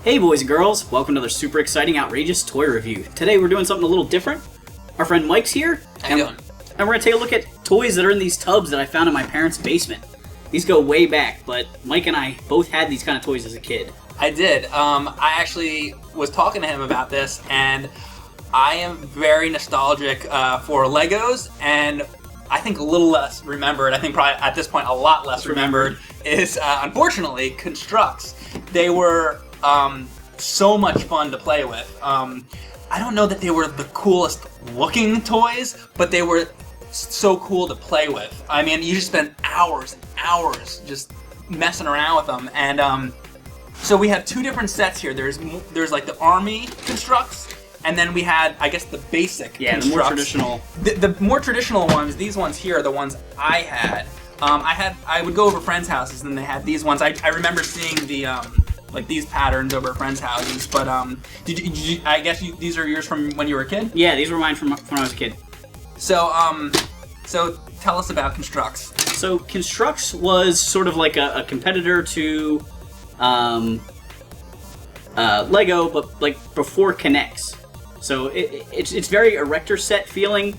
Hey boys and girls, welcome to another super exciting, outrageous toy review. Today we're doing something a little different. Our friend Mike's here. How you doing? And we're going to take a look at toys that are in these tubs that I found in my parents' basement. These go way back, but Mike and I both had these kind of toys as a kid. I did. I actually was talking to him about this, and I am very nostalgic for Legos, and I think a little less remembered, I think probably at this point a lot less remembered, is unfortunately Construx. They were so much fun to play with. I don't know that they were the coolest looking toys, but they were so cool to play with. I mean, you just spent hours and hours just messing around with them. And so we have two different sets here. There's like the Army Construx, and then we had, I guess, the basic Construx. The more traditional. The more traditional ones, these ones here are the ones I had. I would go over friends' houses, and they had these ones. I remember seeing the like these patterns over friends' houses. But did you I guess these are yours from when you were a kid? Yeah, these were mine from when I was a kid. So so tell us about Construx. So Construx was sort of like a competitor to Lego, but like before K'NEX. So it's very erector set feeling,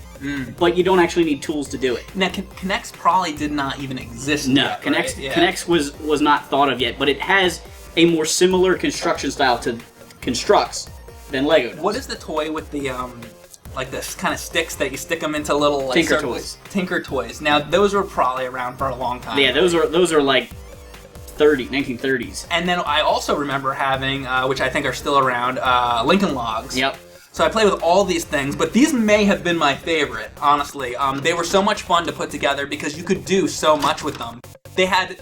but you don't actually need tools to do it. Now, K'NEX probably did not even exist yet, K'NEX, right? Yeah. K'NEX was not thought of yet, but it has a more similar construction style to Construx than Lego does. What is the toy with the like this kind of sticks that you stick them into little like Tinker circles? toys. Tinker toys. Now those were probably around for a long time. Yeah, those are like 1930s. And then I also remember having, which I think are still around, Lincoln Logs. Yep. So I played with all these things, but these may have been my favorite, honestly. They were so much fun to put together because you could do so much with them. They had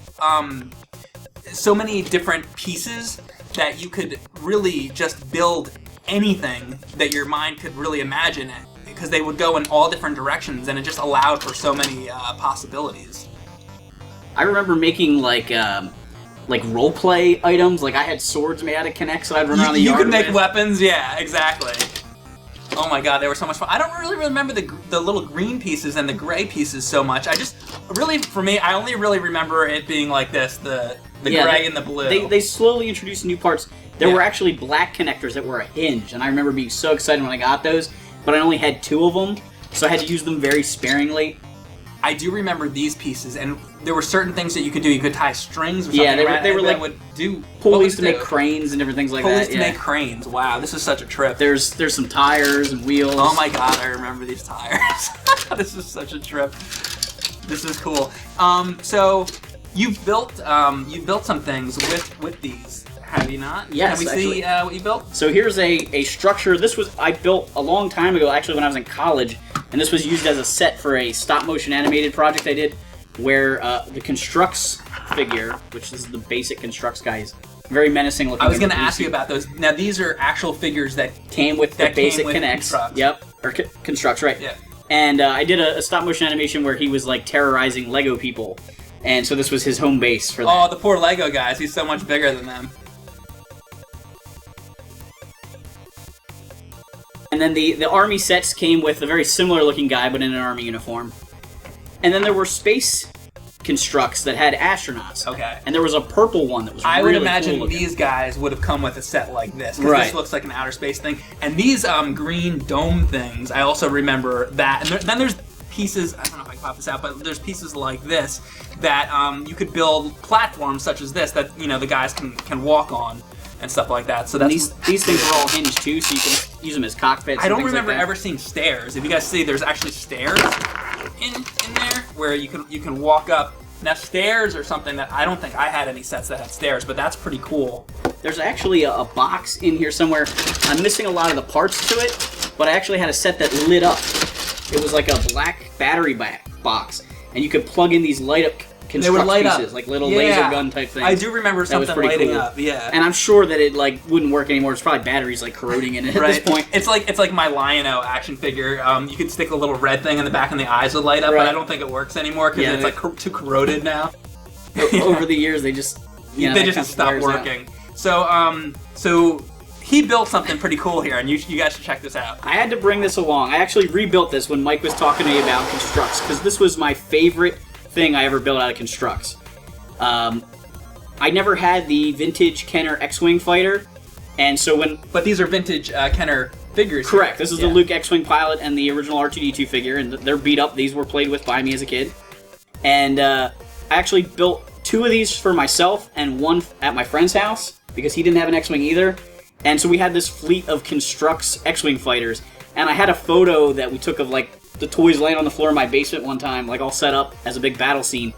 so many different pieces that you could really just build anything that your mind could really imagine, because they would go in all different directions, and it just allowed for so many possibilities. I remember making like role play items. Like I had swords made out of K'NEX that I'd run around the yard You could make with. weapons, yeah, exactly. Oh my god, they were so much fun. I don't really remember the little green pieces and the gray pieces so much. I just, really, for me, I only really remember it being like this, the gray and the blue. They slowly introduced new parts. There were actually black connectors that were a hinge, and I remember being so excited when I got those, but I only had 2 of them, so I had to use them very sparingly. I do remember these pieces, and there were certain things that you could do. You could tie strings or something. Yeah, they were like would do pulleys to make cranes and different things like that. Pulleys to make cranes. Wow, this is such a trip. There's some tires and wheels. Oh my god, I remember these tires. This is such a trip. This is cool. So you've built some things with these, have you not? Yes. Can we see what you built? So here's a structure. I built a long time ago, actually, when I was in college, and this was used as a set for a stop-motion animated project I did, where the Construx figure, which is the basic Construx guy, is very menacing looking. I was going to ask you about those. Now, these are actual figures that came with the basic K'NEX. Construx. Yep, or Construx, right? Yeah. And I did a stop-motion animation where he was like terrorizing Lego people, and so this was his home base for that. Oh, the poor Lego guys. He's so much bigger than them. And then the Army sets came with a very similar looking guy, but in an Army uniform. And then there were space Construx that had astronauts. Okay. And there was a purple one that was really I would imagine cool looking. these guys would have come with a set like this, because Right. this looks like an outer space thing. And these green dome things, I also remember that. And then there's pieces, I don't know if I can pop this out, but there's pieces like this that you could build platforms such as this that, you know, the guys can walk on and stuff like that. So that's these things are all hinged too, so you can use them as cockpits. I don't and things remember like that. ever seeing stairs. If you guys see, there's actually stairs in there where you can walk up. Now, stairs are something that I don't think I had any sets that had stairs, but that's pretty cool. There's actually a box in here somewhere. I'm missing a lot of the parts to it, but I actually had a set that lit up. It was like a black battery box, and you could plug in these light up Construx They would light pieces, up. like little laser gun type things. I do remember That was something pretty lighting cool. up, yeah. And I'm sure that it like wouldn't work anymore. It's probably batteries like corroding in it at this point. It's like my Lion-O action figure. You could stick a little red thing in the back and the eyes would light up, Right. but I don't think it works anymore because it's like too corroded now. Over the years, they just They that just kind of stopped wears out. working. So he built something pretty cool here, and you guys should check this out. I had to bring this along. I actually rebuilt this when Mike was talking to me about Construx, because this was my favorite thing I ever built out of Construx. I never had the vintage Kenner X-Wing fighter, And so when... But these are vintage Kenner figures. Correct. This is the Luke X-Wing pilot and the original R2-D2 figure, and they're beat up. These were played with by me as a kid. And I actually built 2 of these for myself and 1 at my friend's house, because he didn't have an X-Wing either. And so we had this fleet of Construx X-Wing fighters, and I had a photo that we took of, like, the toys laying on the floor in my basement one time, like, all set up as a big battle scene.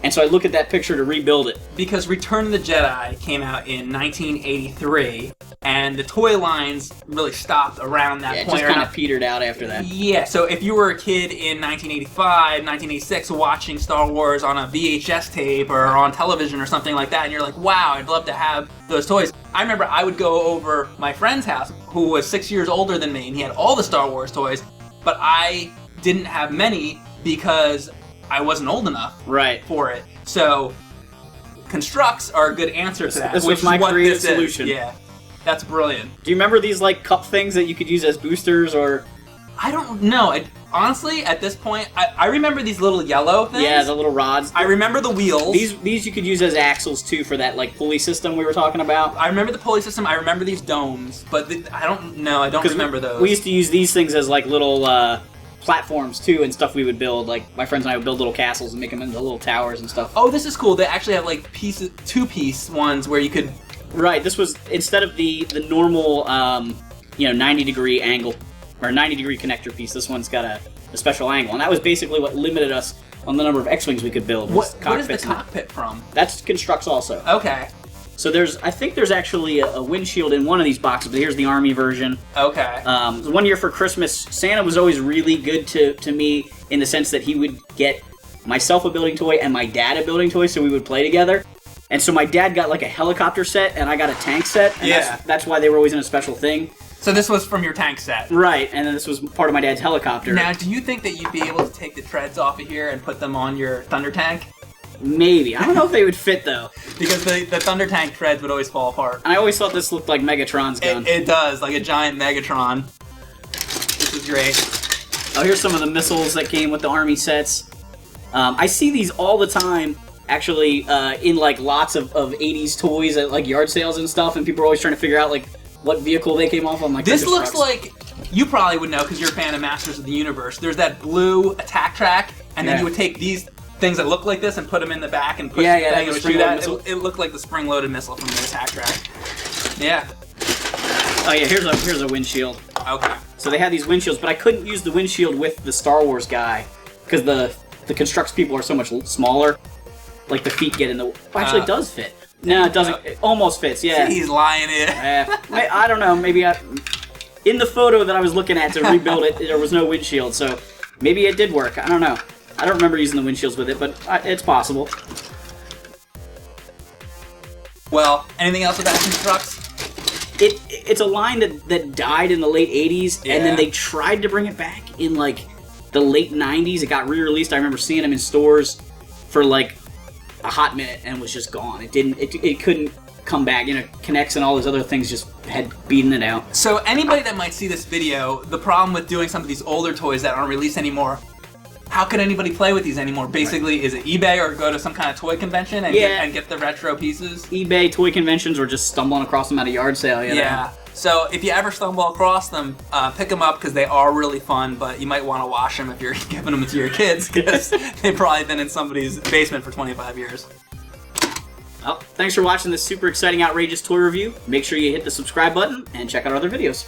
And so I look at that picture to rebuild it. Because Return of the Jedi came out in 1983, and the toy lines really stopped around that point. It just kind of petered out after that. Yeah, so if you were a kid in 1985, 1986 watching Star Wars on a VHS tape or on television or something like that, and you're like, wow, I'd love to have those toys. I remember I would go over my friend's house, who was 6 years older than me, and he had all the Star Wars toys, but I didn't have many because I wasn't old enough for it. So, Construx are a good answer to that. This was my creative solution. Yeah, that's brilliant. Do you remember these, like, cup things that you could use as boosters, or... I don't know. Honestly, at this point, I remember these little yellow things. Yeah, the little rods. I remember the wheels. These you could use as axles, too, for that, like, pulley system we were talking about. I remember the pulley system. I remember these domes, but I don't know. I don't remember those. We used to use these things as, like, little... platforms too, and stuff we would build. Like, my friends and I would build little castles and make them into little towers and stuff. Oh, this is cool. They actually have, like, two-piece ones where you could... Right, this was, instead of the normal, 90-degree angle, or 90-degree connector piece, this one's got a special angle. And that was basically what limited us on the number of X-Wings we could build. What is the cockpit from? That's Construx also. Okay. So I think there's actually a windshield in one of these boxes, but here's the Army version. Okay. One year for Christmas, Santa was always really good to me in the sense that he would get myself a building toy and my dad a building toy, so we would play together. And so my dad got like a helicopter set, and I got a tank set, and that's why they were always in a special thing. So this was from your tank set? Right, and then this was part of my dad's helicopter. Now, do you think that you'd be able to take the treads off of here and put them on your Thunder Tank? Maybe. I don't know if they would fit, though. Because the Thunder Tank treads would always fall apart. I always thought this looked like Megatron's gun. It does, like a giant Megatron. This is great. Oh, here's some of the missiles that came with the Army sets. I see these all the time, actually, in like lots of 80s toys at like yard sales and stuff, and people are always trying to figure out like what vehicle they came off on. Like, this looks like, you probably would know because you're a fan of Masters of the Universe. There's that blue attack track, and then you would take these things that look like this and put them in the back and push the thing and it would shoot that. It looked like the spring-loaded missile from the attack track. Yeah. Oh yeah, here's a windshield. Okay. So they had these windshields, but I couldn't use the windshield with the Star Wars guy because the Construx people are so much smaller. Like the feet get in the. Actually, it does fit. No, it doesn't. It almost fits. Yeah. He's lying it. I don't know. Maybe in the photo that I was looking at to rebuild it, there was no windshield, so maybe it did work. I don't know. I don't remember using the windshields with it, but it's possible. Well, anything else about Construx? It's a line that died in the late 80s, and then they tried to bring it back in, like, the late 90s. It got re-released. I remember seeing them in stores for, like, a hot minute, and was just gone. It couldn't come back. Connects and all those other things just had beaten it out. So anybody that might see this video, the problem with doing some of these older toys that aren't released anymore, how could anybody play with these anymore? Basically, is it eBay or go to some kind of toy convention and get the retro pieces? eBay, toy conventions, or just stumbling across them at a yard sale. Yeah. So if you ever stumble across them, pick them up because they are really fun, but you might want to wash them if you're giving them to your kids because they've probably been in somebody's basement for 25 years. Well, thanks for watching this super exciting, outrageous toy review. Make sure you hit the subscribe button and check out our other videos.